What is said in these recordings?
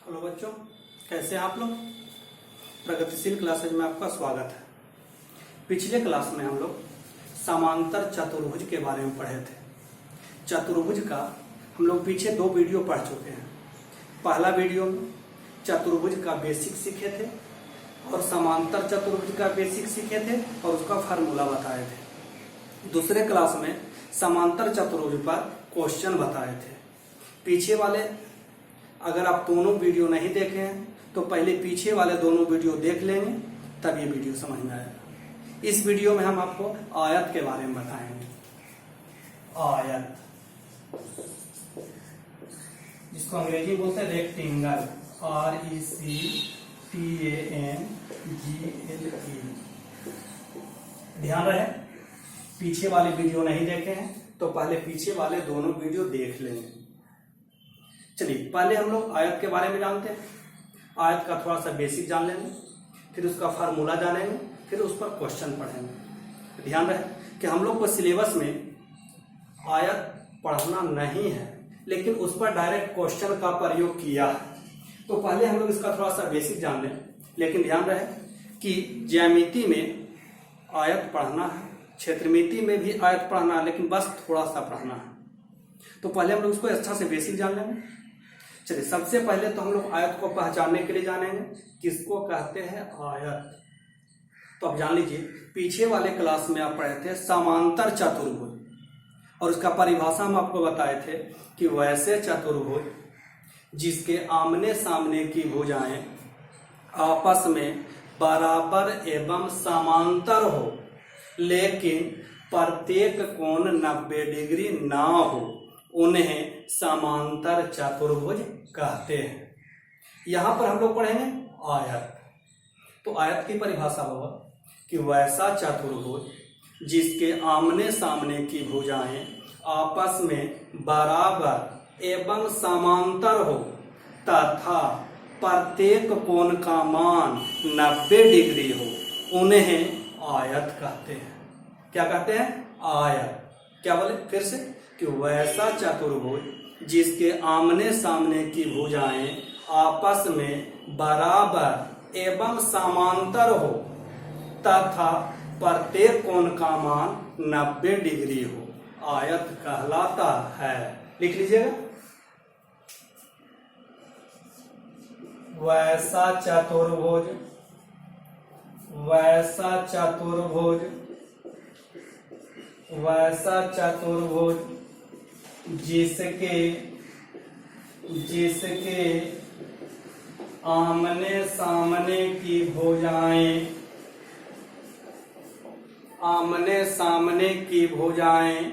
Hello बच्चों, कैसे हैं आप लोग। प्रगतिशील क्लासेज में आपका स्वागत है। पिछले क्लास में हम लोग समांतर चतुर्भुज के बारे में पढ़े थे। चतुर्भुज का हम लोग पीछे 2 वीडियो पढ़ चुके हैं। पहला वीडियो में चतुर्भुज का बेसिक सीखे थे और समांतर चतुर्भुज का बेसिक सीखे थे और उसका फार्मूला बताए थे। दूसरे क्लास में समांतर चतुर्भुज पर क्वेश्चन बताए थे। पीछे वाले अगर आप दोनों वीडियो नहीं देखे हैं तो पहले पीछे वाले दोनों वीडियो देख लेंगे, तब ये वीडियो समझ में आएगा। इस वीडियो में हम आपको आयत के बारे में बताएंगे। आयत, जिसको अंग्रेजी बोलते हैं रेक्टेंगल, RECTANGLE। ध्यान रहे, पीछे वाले वीडियो नहीं देखे हैं तो पहले पीछे वाले दोनों वीडियो देख लेंगे। चलिए, पहले हम लोग आयत के बारे में जानते हैं। आयत का थोड़ा सा बेसिक जान लेंगे, फिर उसका फार्मूला जानेंगे, फिर उस पर क्वेश्चन पढ़ेंगे। ध्यान रहे कि हम लोग को सिलेबस में आयत पढ़ना नहीं है, लेकिन उस पर डायरेक्ट क्वेश्चन का प्रयोग किया है। तो पहले हम लोग इसका थोड़ा सा बेसिक जान लें, लेकिन ध्यान रहे कि ज्यामिति में आयत पढ़ना है, क्षेत्रमिति में भी आयत पढ़ना है, लेकिन बस थोड़ा सा पढ़ना है। तो पहले हम लोग उसको अच्छा से बेसिक जान लेंगे। चलिए, सबसे पहले तो हम लोग आयत को पहचानने के लिए जानेंगे किसको कहते हैं आयत। तो अब जान लीजिए, पीछे वाले क्लास में आप पढ़े थे समांतर चतुर्भुज, और उसका परिभाषा हम आपको बताए थे कि वैसे चतुर्भुज जिसके आमने सामने की भुजाएं आपस में बराबर एवं समांतर हो, लेकिन प्रत्येक कोण 90 डिग्री ना हो, उन्हें समांतर चतुर्भुज कहते हैं। यहां पर हम लोग पढ़ेंगे आयत। तो आयत की परिभाषा होगा कि वैसा चतुर्भुज जिसके आमने सामने की भुजाएं आपस में बराबर एवं समांतर हो तथा प्रत्येक कोण का मान 90 डिग्री हो, उन्हें आयत कहते हैं। क्या कहते हैं? आयत। क्या बोले फिर से कि वैसा चतुर्भुज जिसके आमने सामने की भुजाएं आपस में बराबर एवं समांतर हो तथा प्रत्येक कोण का मान 90 डिग्री हो, आयत कहलाता है। लिख लीजिएगा, वैसा चतुर्भुज, वैसा चतुर्भुज, वैसा चतुर्भुज जिसके आमने सामने की भुजाएं, आमने सामने की भुजाएं,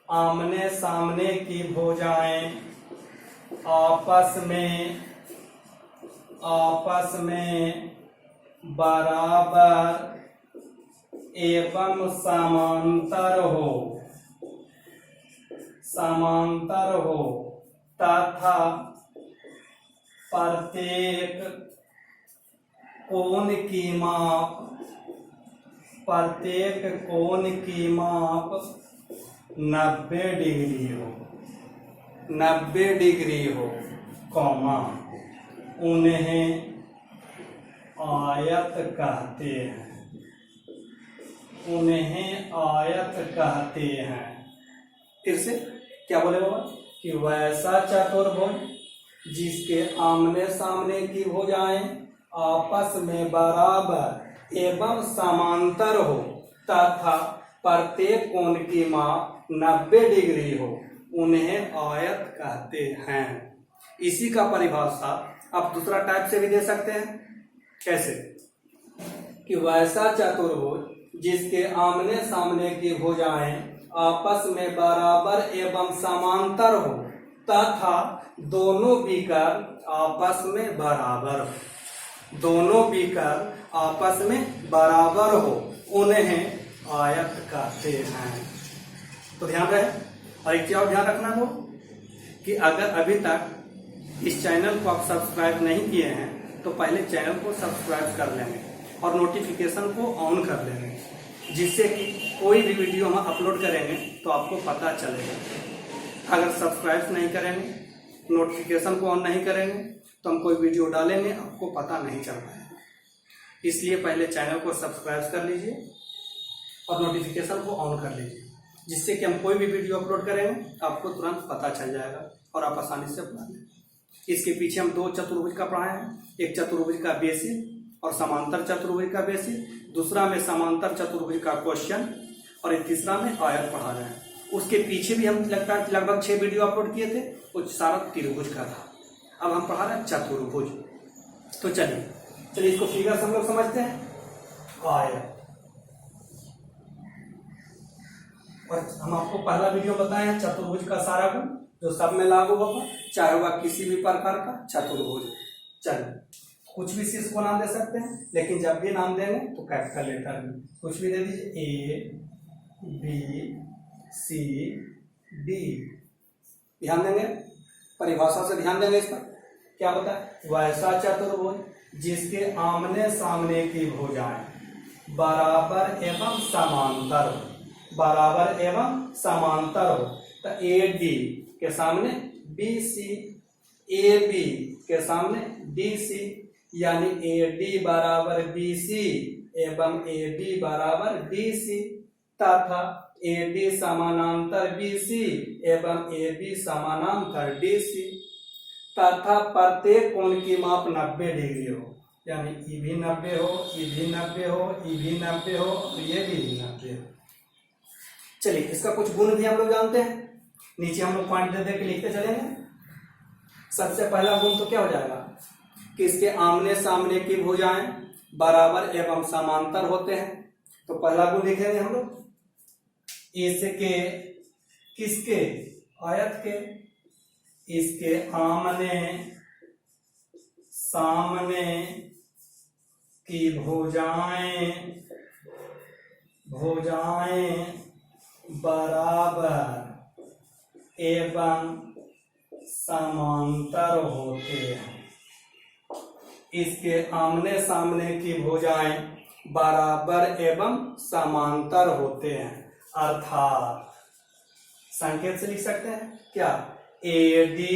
आमने सामने की भुजाएं आपस में बराबर एवं समांतर हो, समांतर हो तथा प्रत्येक कोण की माप, प्रत्येक कोण की माप 90 डिग्री हो, 90 डिग्री हो, कॉमा, उन्हें आयत कहते हैं, उन्हें आयत कहते हैं। फिर से क्या बोले बाबा कि वैसा चतुर्भुज जिसके आमने सामने की भुजाएं आपस में बराबर एवं समांतर हो तथा प्रत्येक कोण की माप 90 डिग्री हो, उन्हें आयत कहते हैं। इसी का परिभाषा आप दूसरा टाइप से भी दे सकते हैं। कैसे? कि वैसा चतुर्भुज जिसके आमने सामने की भुजाएं आपस में बराबर एवं समांतर हो तथा दोनों बिकर आपस में बराबर हो, दोनों बिकर आपस में बराबर हो, उन्हें आयत कहते हैं। तो ध्यान रहे, और एक चीज ध्यान रखना हो कि अगर अभी तक इस चैनल को आप सब्सक्राइब नहीं किए हैं तो पहले चैनल को सब्सक्राइब कर लेंगे और नोटिफिकेशन को ऑन कर लेंगे, जिससे कि कोई भी वीडियो हम अपलोड करेंगे तो आपको पता चलेगा। अगर सब्सक्राइब नहीं करेंगे नोटिफिकेशन को ऑन नहीं करेंगे तो हम कोई वीडियो डालेंगे आपको पता नहीं चल पाएगा। इसलिए पहले चैनल को सब्सक्राइब कर लीजिए और नोटिफिकेशन को ऑन कर लीजिए, जिससे कि हम कोई भी वीडियो अपलोड करेंगे आपको तुरंत पता चल जाएगा और आप आसानी से पढ़ा लें। इसके पीछे हम 2 चतुर्भुज का पढ़ाए हैं, एक चतुर्भुज का बेसिक और समांतर चतुर्भुज का बेसिक, दूसरा में समांतर चतुर्भुज का क्वेश्चन और एक तीसरा में आयत पढ़ा रहे हैं। उसके पीछे भी हम लगभग 6 वीडियो अपलोड किए थे, वो सारा त्रिभुज का था। अब हम पढ़ा रहे हैं चतुर्भुज। तो चलिए इसको फिगर से हम लोग समझते हैं। आयत, और हम आपको पहला वीडियो बताए हैं चतुर्भुज का सारा गुण जो सब में लागू होगा, चाहे वह किसी भी प्रकार का चतुर्भुज। चलिए कुछ भी चीज को नाम दे सकते हैं, लेकिन जब भी नाम देंगे तो कैपिटल लेटर में कुछ भी दे दीजिए, ए बी सी डी। ध्यान देंगे, परिभाषा से ध्यान देंगे इस पर। क्या होता है? वैसा चतुर्भुज जिसके आमने सामने की भुजाएं बराबर एवं समांतर हो, बराबर एवं समांतर हो। तो ए डी के सामने बी सी, ए बी के सामने डी सी, यानी ए डी बराबर बी सी एवं ए बी बराबर डी सी, तथा ए डी समानांतर बी सी एवं ए बी समानांतर डी सी, तथा प्रत्येक कोण की माप 90 डिग्री हो, यानी ई भी 90 हो, ई भी 90 हो, ई भी 90 हो और ये भी 90 हो। चलिए इसका कुछ गुण भी हम लोग जानते हैं, नीचे हम लोग पॉइंट दे दे के लिखते चलेंगे। सबसे पहला गुण तो क्या हो जाएगा कि इसके आमने सामने की भुजाएं बराबर एवं समांतर होते हैं। तो पहला गुण लिखेंगे हम लोग, इसके किसके? आयत के। इसके आमने सामने की भुजाएं बराबर एवं समांतर होते हैं। इसके आमने सामने की भुजाएं बराबर एवं समांतर होते हैं, अर्थात संकेत से लिख सकते हैं क्या? ए डी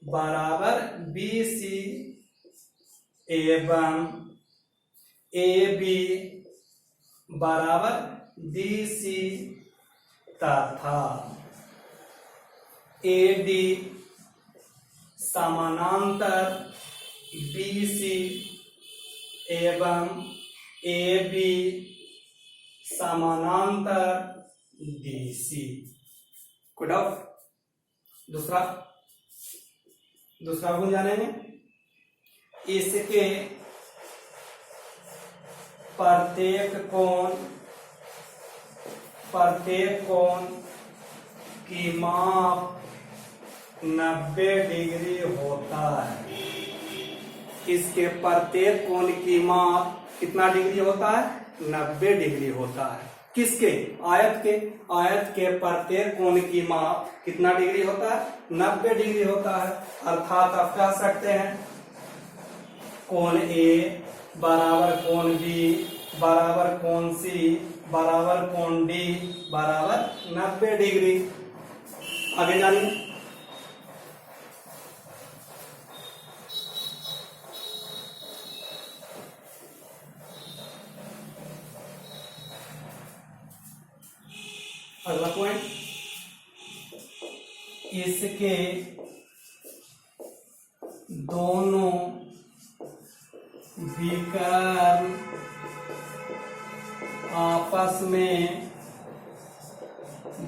बराबर बी सी एवं ए बी बराबर डी सी, तथा ए डी समानांतर बी सी एवं ए बी समानांतर डी सी। Good of. दूसरा गुण जानेंगे, इसके प्रत्येक कोण की माप 90 डिग्री होता है। इसके प्रत्येक कोण की माप कितना डिग्री होता है? 90 डिग्री होता है। किसके? आयत के। आयत के प्रत्येक कोण की माप कितना डिग्री होता है? 90 डिग्री होता है। अर्थात आप कह सकते हैं कोण ए बराबर कोण बी बराबर कोण सी बराबर कोण डी बराबर 90 डिग्री। आगे जानिए। अगला पॉइंट, इसके दोनों विकर्ण आपस में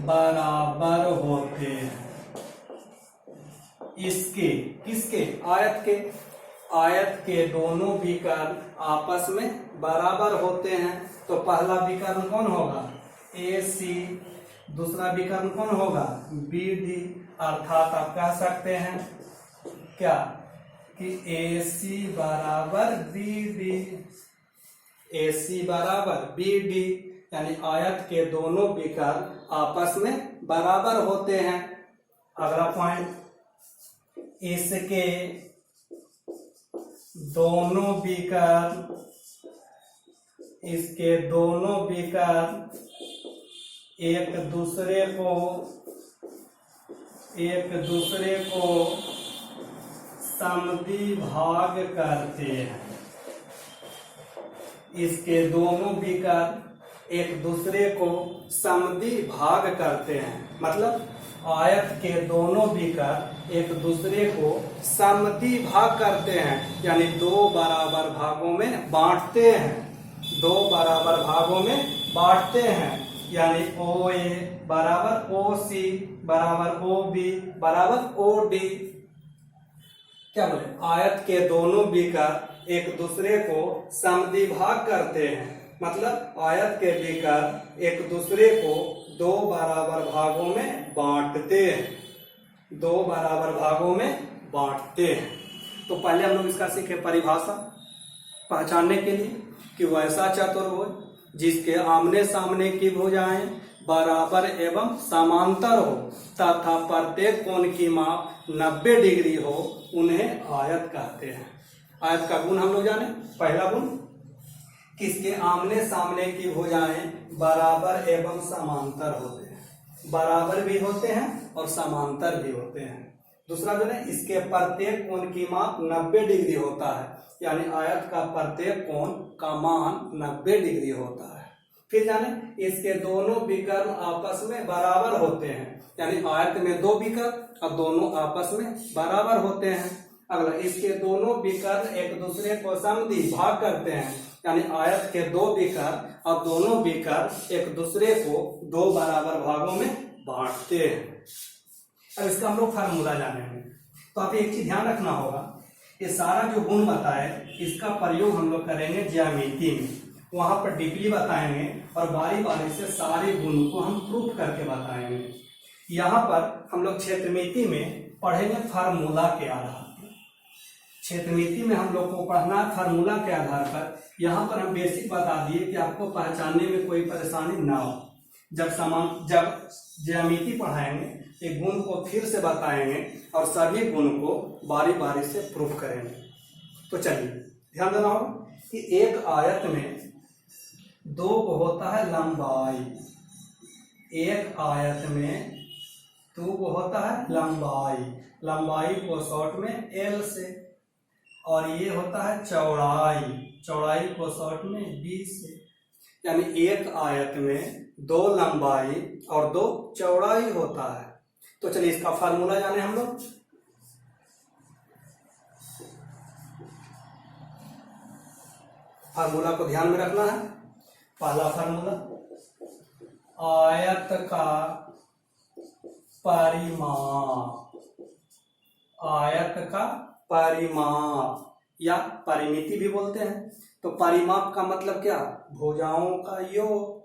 बराबर होते हैं। इसके किसके? आयत के। आयत के दोनों विकर्ण आपस में बराबर होते हैं। तो पहला विकर्ण कौन होगा? ए सी। दूसरा विकर्ण कौन होगा? B D. अर्थात आप कह सकते हैं क्या कि ए सी बराबर बी डी, ए सी बराबर बी डी, यानी आयत के दोनों विकर्ण आपस में बराबर होते हैं। अगला पॉइंट, इसके दोनों विकर्ण एक दूसरे को एक दूसरे को समद्विभाग करते हैं। इसके दोनों विकर्ण एक दूसरे को समद्विभाग करते हैं, मतलब आयत के दोनों विकर्ण एक दूसरे को समद्विभाग करते हैं, यानी दो बराबर भागों में बांटते हैं। दो बराबर भागों में बांटते हैं, यानी ओ ए बराबर ओ सी बराबर ओ बी बराबर ओ डी। क्या बोले? आयत के दोनों विकर्ण एक दूसरे को समद्विभाग करते हैं, मतलब आयत के विकर्ण एक दूसरे को दो बराबर भागों में बांटते हैं। दो बराबर भागों में बांटते हैं। तो पहले हम लोग इसका सीखे परिभाषा पहचानने के लिए कि वैसा चतुर्भुज जिसके आमने सामने की भुजाएं बराबर एवं समांतर हो तथा प्रत्येक कोण की माप 90 डिग्री हो, उन्हें आयत कहते हैं। आयत का गुण हम लोग जाने। पहला गुण, किसके आमने सामने की भुजाएं बराबर एवं समांतर होते हैं। बराबर भी होते हैं और समांतर भी होते हैं। दूसरा जो है, इसके प्रत्येक कोण की माप 90 डिग्री होता है, यानी आयत का प्रत्येक कोण का मान 90 डिग्री होता है। फिर जाने, इसके दोनों विकर्ण आपस में बराबर होते हैं, यानी आयत में दो विकर्ण और दोनों आपस में बराबर होते हैं। अगला, इसके दोनों विकर्ण एक दूसरे को समद्विभाग करते हैं, यानी आयत के दो विकर्ण और दोनों विकर्ण एक दूसरे को दो बराबर भागों में बांटते हैं। अब इसका हम लोग फार्मूला जानेंगे। तो आप एक चीज ध्यान रखना होगा, ये सारा जो गुण बताए इसका प्रयोग हम लोग करेंगे ज्यामिति में। वहां पर डीपली बताएंगे और बारी बारी से सारे गुण को हम प्रूफ करके बताएंगे। यहाँ पर हम लोग क्षेत्रमिति में पढ़ेंगे फार्मूला के आधार पर। क्षेत्रमिति में हम लोग को पढ़ना है फार्मूला के आधार पर। यहाँ पर हम बेसिक बता दिए कि आपको पहचानने में कोई परेशानी ना हो। जब ज्यामिति पढ़ाएंगे एक गुण को फिर से बताएंगे और सभी गुण को बारी बारी से प्रूफ करेंगे। तो चलिए ध्यान देना होगा कि एक आयत में दो को होता है लंबाई। एक आयत में दो को होता है लंबाई। लंबाई को शॉर्ट में एल से, और ये होता है चौड़ाई। चौड़ाई को शॉर्ट में बी से। यानी एक आयत में दो लंबाई और दो चौड़ाई होता है। तो चलिए इसका फार्मूला जाने हम लोग। फार्मूला को ध्यान में रखना है। पहला फार्मूला, आयत का परिमाप। आयत का परिमाप या परिमिति भी बोलते हैं। तो परिमाप का मतलब क्या? भुजाओं का योग।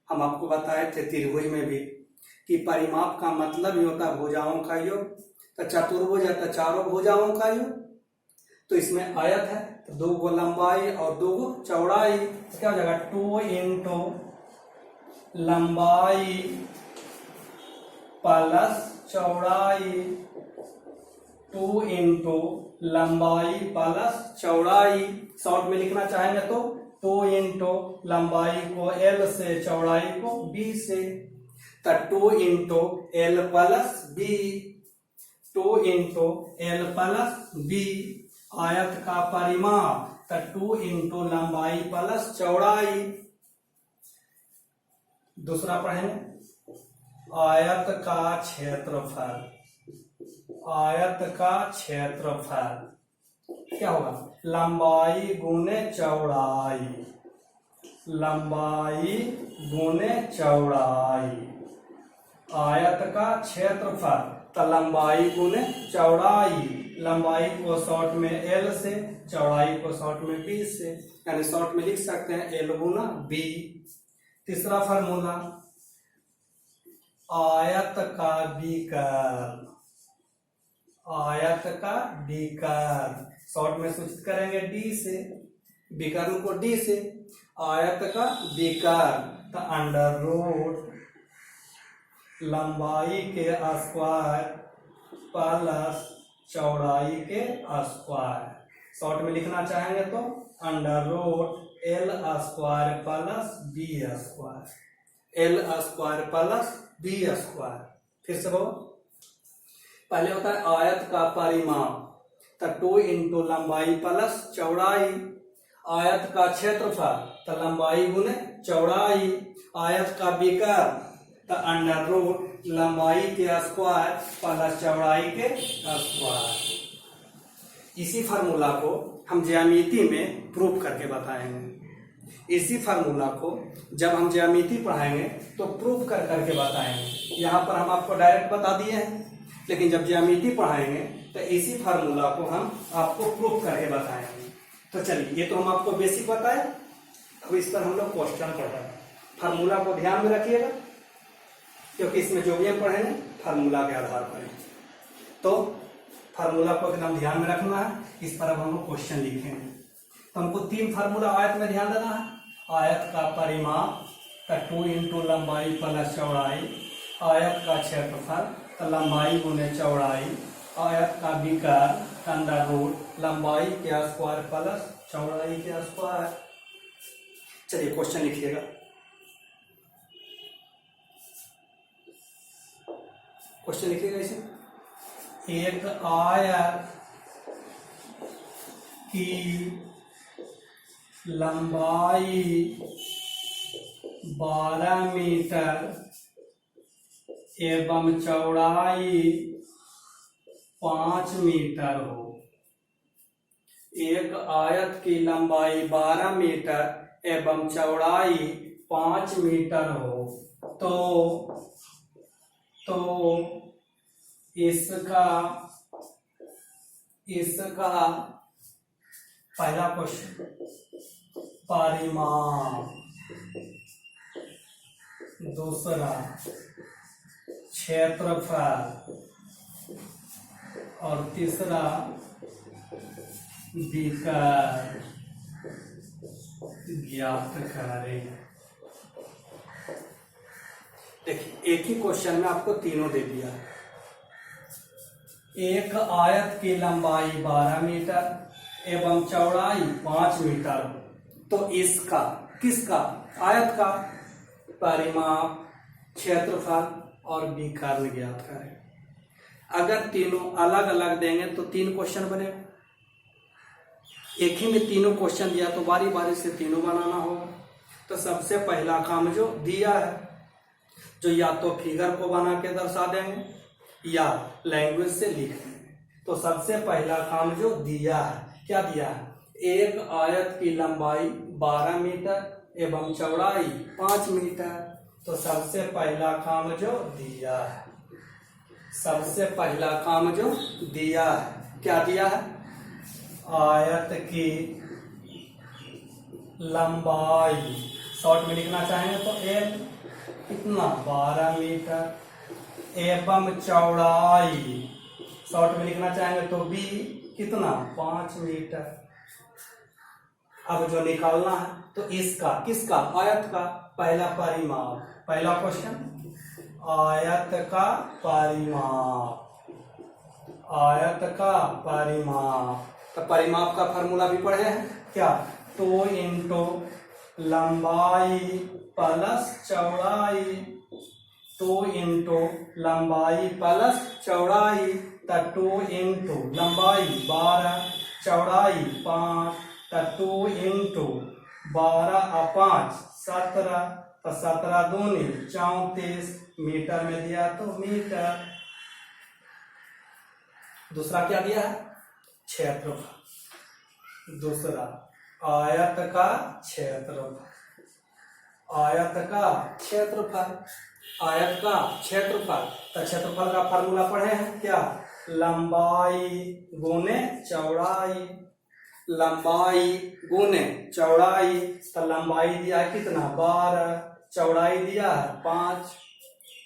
हम आपको बताए थे त्रिभुज में भी कि परिमाप का मतलब ही होता है भुजाओं का योग। तो चतुर्भुज है तो चारों भुजाओं का योग। तो इसमें आयत है तो दो गो लंबाई और दो गो चौड़ाई, तो क्या हो जाएगा? 2 इंटू लंबाई प्लस चौड़ाई। 2 इंटू लंबाई प्लस चौड़ाई। शॉर्ट में लिखना चाहेंगे तो 2 इंटू लंबाई को एल से, चौड़ाई को बी से। तो 2 into L plus B. 2 into L plus B आयत का परिमाप। तो 2 इंटू लंबाई प्लस चौड़ाई। दूसरा पढ़ेंगे, आयत का क्षेत्रफल। आयत का क्षेत्रफल क्या होगा? लंबाई गुने चौड़ाई। लंबाई गुने चौड़ाई। आयत का क्षेत्रफल तो लंबाई गुने चौड़ाई। लंबाई को शॉर्ट में एल से, चौड़ाई को शॉर्ट में बी से, यानी शॉर्ट में लिख सकते हैं एल गुना बी। तीसरा फार्मूला, आयत का विकर्ण। आयत का विकर्ण शॉर्ट में सूचित करेंगे डी से, विकर्ण को डी से। आयत का विकर्ण तो अंडर रूट लंबाई के स्क्वायर प्लस चौड़ाई के स्क्वायर। शॉर्ट में लिखना चाहेंगे तो under root L square plus B square. L square plus B square. फिर से बोलो, पहले होता है आयत का परिमाप, तो 2 इंटू लंबाई प्लस चौड़ाई। आयत का क्षेत्रफल, तो लंबाई गुने चौड़ाई। आयत का विकर्ण, तो अंडर रूट लंबाई के स्क्वायर प्लस चौड़ाई के स्क्वायर। इसी फार्मूला को हम ज्यामिति में प्रूफ करके बताएंगे। इसी फार्मूला को जब हम ज्यामिति पढ़ाएंगे तो प्रूफ कर करके बताएंगे। यहाँ पर हम आपको डायरेक्ट बता दिए हैं, लेकिन जब ज्यामिति पढ़ाएंगे तो इसी फार्मूला को हम आपको प्रूफ करके बताएंगे। तो चलिए, ये तो हम आपको बेसिक बताए, अब इस पर हम लोग क्वेश्चन पढ़ेंगे। फार्मूला को ध्यान में रखिएगा, क्योंकि इसमें जो भी हम पढ़ेंगे फार्मूला के आधार पर है। तो फार्मूला को एकदम ध्यान में रखना है। इस पर अब हम लोग क्वेश्चन लिखेंगे। तो हमको 3 फार्मूला आयत में ध्यान देना है। आयत का परिमाप, तो 2 इंटू लंबाई प्लस चौड़ाई। आयत का क्षेत्रफल, तो लंबाई गुने चौड़ाई। आयत का विकर्ण, अंडर रूट लंबाई के स्क्वायर प्लस चौड़ाई के स्क्वायर। चलिए क्वेश्चन लिखिएगा। क्वेश्चन लिखिएगा इसे। एक आयत की लंबाई 12 मीटर एवं चौड़ाई 5 मीटर हो। एक आयत की लंबाई 12 मीटर एवं चौड़ाई 5 मीटर हो, तो इसका पहला क्वेश्चन परिमाप, दूसरा क्षेत्रफल और तीसरा विकर्ण ज्ञात करें। देखिए, एक ही क्वेश्चन में आपको तीनों दे दिया है। एक आयत की लंबाई 12 मीटर एवं चौड़ाई 5 मीटर, तो इसका, किसका, आयत का परिमाप, क्षेत्रफल और विकर्ण ज्ञात करें। अगर तीनों अलग अलग देंगे तो 3 क्वेश्चन बनेगा। एक ही में तीनों क्वेश्चन दिया तो बारी बारी से तीनों बनाना होगा। तो सबसे पहला काम जो दिया है, जो या तो फिगर को बना के दर्शा देंगे या लैंग्वेज से लिख देंगे। तो सबसे पहला काम जो दिया है, क्या दिया है, एक आयत की लंबाई 12 मीटर एवं चौड़ाई 5 मीटर। तो सबसे पहला काम जो दिया है, सबसे पहला काम जो दिया है, क्या दिया है, आयत की लंबाई, शॉर्ट में लिखना चाहेंगे तो एल कितना, 12 मीटर एवं चौड़ाई, शॉर्ट में लिखना चाहेंगे तो बी कितना, 5 मीटर। अब जो निकालना है तो इसका, किसका, आयत का पहला परिमाप, पहला क्वेश्चन आयत का परिमाप, आयत का परिमाप। तो परिमाप का फार्मूला भी पढ़े हैं क्या, 2 इंटू लंबाई प्लस चौड़ाई, 2 इंटू लंबाई प्लस चौड़ाई। तो 2 इंटू लंबाई 12, चौड़ाई 5, तो 2 इंटू 12 और 5 17, तो 17 दूनी 34, मीटर में दिया तो मीटर। दूसरा क्या दिया है, क्षेत्रफल, दूसरा आयत का क्षेत्रफल, आयत का क्षेत्रफल, आयत का क्षेत्रफल। तो क्षेत्रफल का फार्मूला पढ़े हैं क्या, लंबाई गुने चौड़ाई, लंबाई गुने चौड़ाई। तो लंबाई दिया है कितना, 12, चौड़ाई दिया है 5,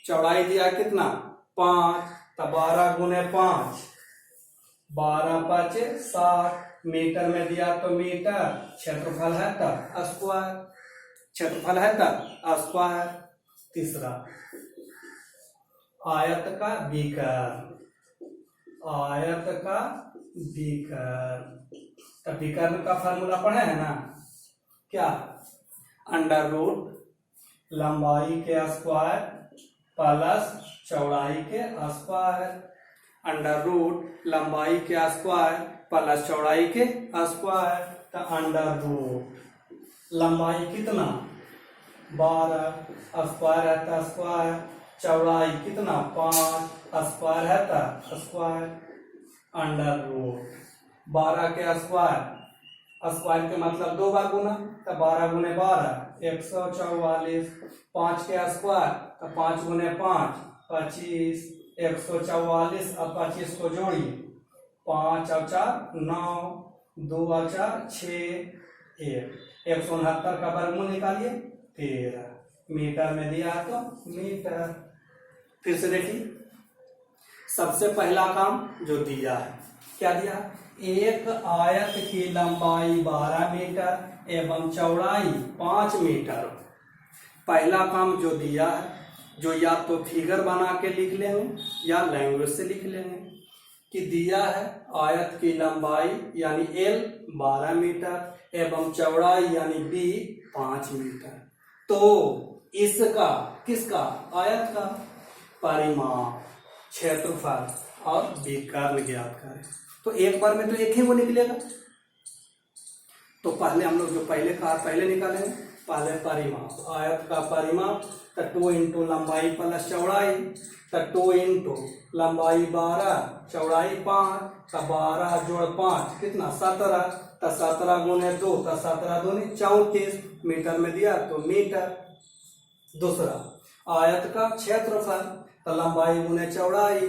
चौड़ाई दिया है कितना, 5, तो 12 गुने 5, 12 5 60, मीटर में दिया तो मीटर, क्षेत्रफल है तो स्क्वायर, क्षेत्रफल है तो स्क्वायर। तीसरा आयत का विकर्ण, आयत का विकर्ण। तो विकर्ण का फार्मूला पढ़े है ना, क्या, अंडर रूट लंबाई के स्क्वायर प्लस चौड़ाई के स्क्वायर। अंडर रूट लंबाई के स्क्वायर प्लस चौड़ाई के स्क्वायर। तो अंडर रूट लंबाई कितना 12 स्क्वायर है तो स्क्वायर, चौड़ाई कितना 5 स्क्वायर है तो स्क्वायर। अंडर रूट 12 के स्क्वायर, स्क्वायर के मतलब 2 बार गुना, तो 12 गुने 12 144। 5 के स्क्वायर तो 5 गुने 5 25, 144। अब 25 को जोड़िए, 5 और 4 9, 2 और 4 6, 169 का वर्गमूल निकालिए 13। मीटर में दिया है तो मीटर। फिर से देखिए, सबसे पहला काम जो दिया है, क्या दिया है? एक आयत की लंबाई 12 मीटर एवं चौड़ाई 5 मीटर। पहला काम जो दिया है, जो या तो फिगर बना के लिख लेंगे या लैंग्वेज से लिख लेंगे कि दिया है आयत की लंबाई यानी L 12 मीटर एवं चौड़ाई यानी B 5 मीटर। तो इसका, किसका? आयत का परिमाप, क्षेत्रफल और विकर्ण ज्ञात करें। तो एक बार में तो एक ही वो निकलेगा। तो पहले हम लोग जो पहले कहा पहले निकालेंगे। पहले परिमाप, आयत का परिमाप तो 2 इंटू लंबाई प्लस चौड़ाई, तो 2 इंटू लंबाई 12 चौड़ाई 5, तो 12 जोड़ 5 कितना 17, तो 17 गुने 2 तो 17 दूनी 34। मीटर में दिया तो मीटर। दूसरा आयत का क्षेत्रफल, तो लंबाई गुने चौड़ाई,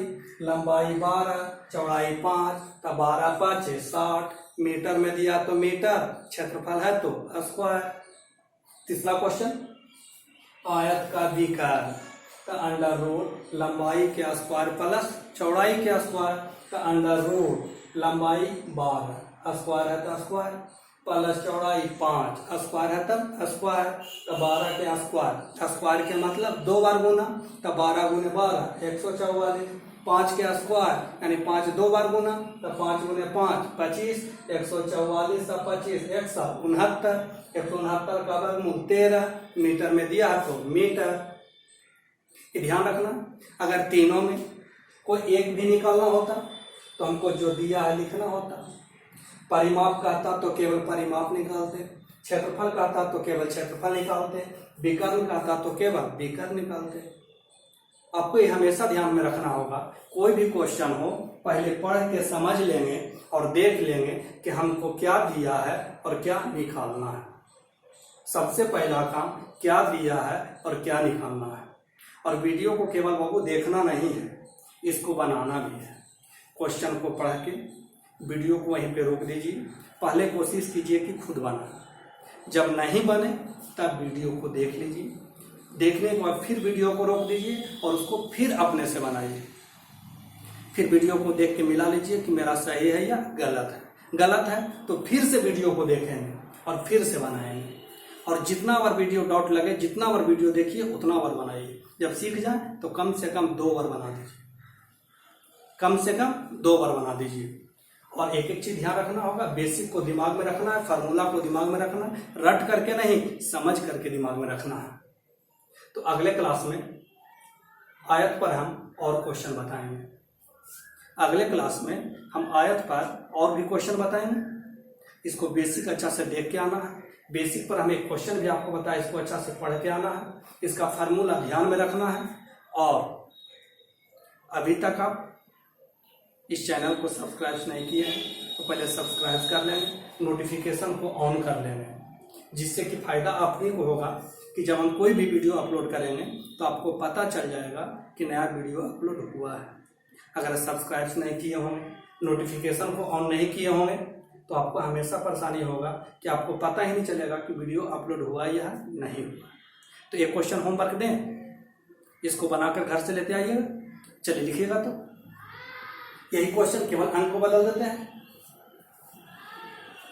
लंबाई 12 चौड़ाई 5, तो 12 5 60। मीटर में दिया तो मीटर, क्षेत्रफल है तो स्क्वायर। तीसरा क्वेश्चन, आयत का विकर्ण, तो अंडर रूट लंबाई के स्क्वायर प्लस चौड़ाई के स्क्वायर, तो अंडर रूट लंबाई 12 स्क्वायर है तो स्क्वायर प्लस चौड़ाई 5 स्क्वायर है तब स्क्वायर, तो 12 के स्क्वायर, स्क्वायर के मतलब 2 बार गुना, तो 12 गुने 12 144। 5 के स्क्वायर यानी 5 2 बार गुना, तो 5 गुने 5 25, 144 और 25 169। 169 का वर्गमूल 13। मीटर में दिया है तो मीटर। ये ध्यान रखना, अगर तीनों में कोई एक भी निकालना होता तो हमको जो दिया है लिखना होता। परिमाप कहता तो केवल परिमाप निकालते, क्षेत्रफल कहता तो केवल क्षेत्रफल निकालते, विकर्ण कहता तो केवल विकर्ण निकालते। आपको ये हमेशा ध्यान में रखना होगा, कोई भी क्वेश्चन हो पहले पढ़ के समझ लेंगे और देख लेंगे कि हमको क्या दिया है और क्या निकालना है। सबसे पहला काम क्या दिया है और क्या निकालना है। और वीडियो को केवल बाबू देखना नहीं है, इसको बनाना भी है। क्वेश्चन को पढ़ के वीडियो को वहीं पे रोक दीजिए, पहले कोशिश कीजिए कि खुद बनाना। जब नहीं बने तब वीडियो को देख लीजिए, देखने के बाद फिर वीडियो को रोक दीजिए और उसको फिर अपने से बनाइए। फिर वीडियो को देख के मिला लीजिए कि मेरा सही है या गलत है। गलत है तो फिर से वीडियो को देखेंगे और फिर से बनाएंगे। और जितना बार वीडियो डाउट लगे, जितना बार वीडियो देखिए उतना बार बनाइए। जब सीख जाए तो कम से कम 2 बार बना दीजिए, कम से कम 2 बार बना दीजिए। और एक एक चीज ध्यान रखना होगा, बेसिक को दिमाग में रखना है, फार्मूला को दिमाग में रखना है, रट करके नहीं समझ करके दिमाग में रखना है। तो अगले क्लास में आयत पर हम और क्वेश्चन बताएंगे। अगले क्लास में हम आयत पर और भी क्वेश्चन बताएंगे। इसको बेसिक अच्छा से देख के आना है। बेसिक पर हम एक क्वेश्चन भी आपको बताया, इसको अच्छा से पढ़ के आना है, इसका फार्मूला ध्यान में रखना है। और अभी तक आप इस चैनल को सब्सक्राइब नहीं किए हैं तो पहले सब्सक्राइब कर लेंगे, नोटिफिकेशन को ऑन कर लेंगे, जिससे कि फायदा आप ही को होगा कि जब हम कोई भी वीडियो अपलोड करेंगे तो आपको पता चल जाएगा कि नया वीडियो अपलोड हुआ है। अगर सब्सक्राइब नहीं किए होंगे, नोटिफिकेशन को ऑन नहीं किए होंगे तो आपको हमेशा परेशानी होगा कि आपको पता ही नहीं चलेगा कि वीडियो अपलोड हुआ या नहीं हुआ। तो ये क्वेश्चन होमवर्क दें, इसको बनाकर घर से लेते आइएगा। चलिए लिखिएगा। तो यही क्वेश्चन, केवल अंक को बदल देते हैं।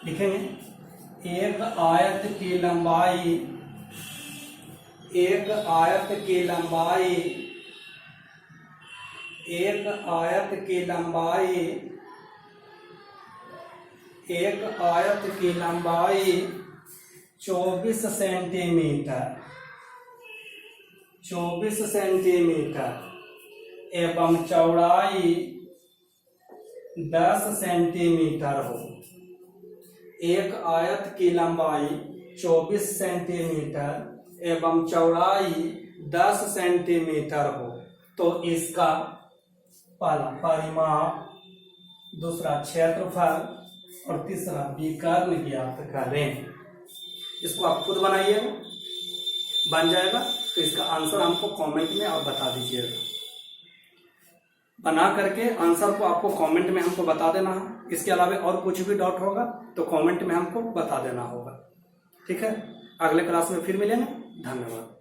लिखेंगे एक आयत की लंबाई, एक आयत की लंबाई, एक आयत की लंबाई, एक आयत की लंबाई 24 सेंटीमीटर, 24 सेंटीमीटर एवं चौड़ाई 10 सेंटीमीटर हो, एक आयत की लंबाई 24 सेंटीमीटर एवं चौड़ाई 10 सेंटीमीटर हो, तो इसका पहला परिमाप, दूसरा क्षेत्रफल और तीसरा विकर्ण ज्ञात करें। इसको आप खुद बनाइएगा, बन जाएगा तो इसका आंसर हमको कमेंट में आप बता दीजिएगा। बना करके आंसर को आपको कमेंट में हमको बता देना है। इसके अलावा और कुछ भी डाउट होगा तो कमेंट में हमको बता देना होगा। ठीक है, अगले क्लास में फिर मिलेंगे। धन्यवाद।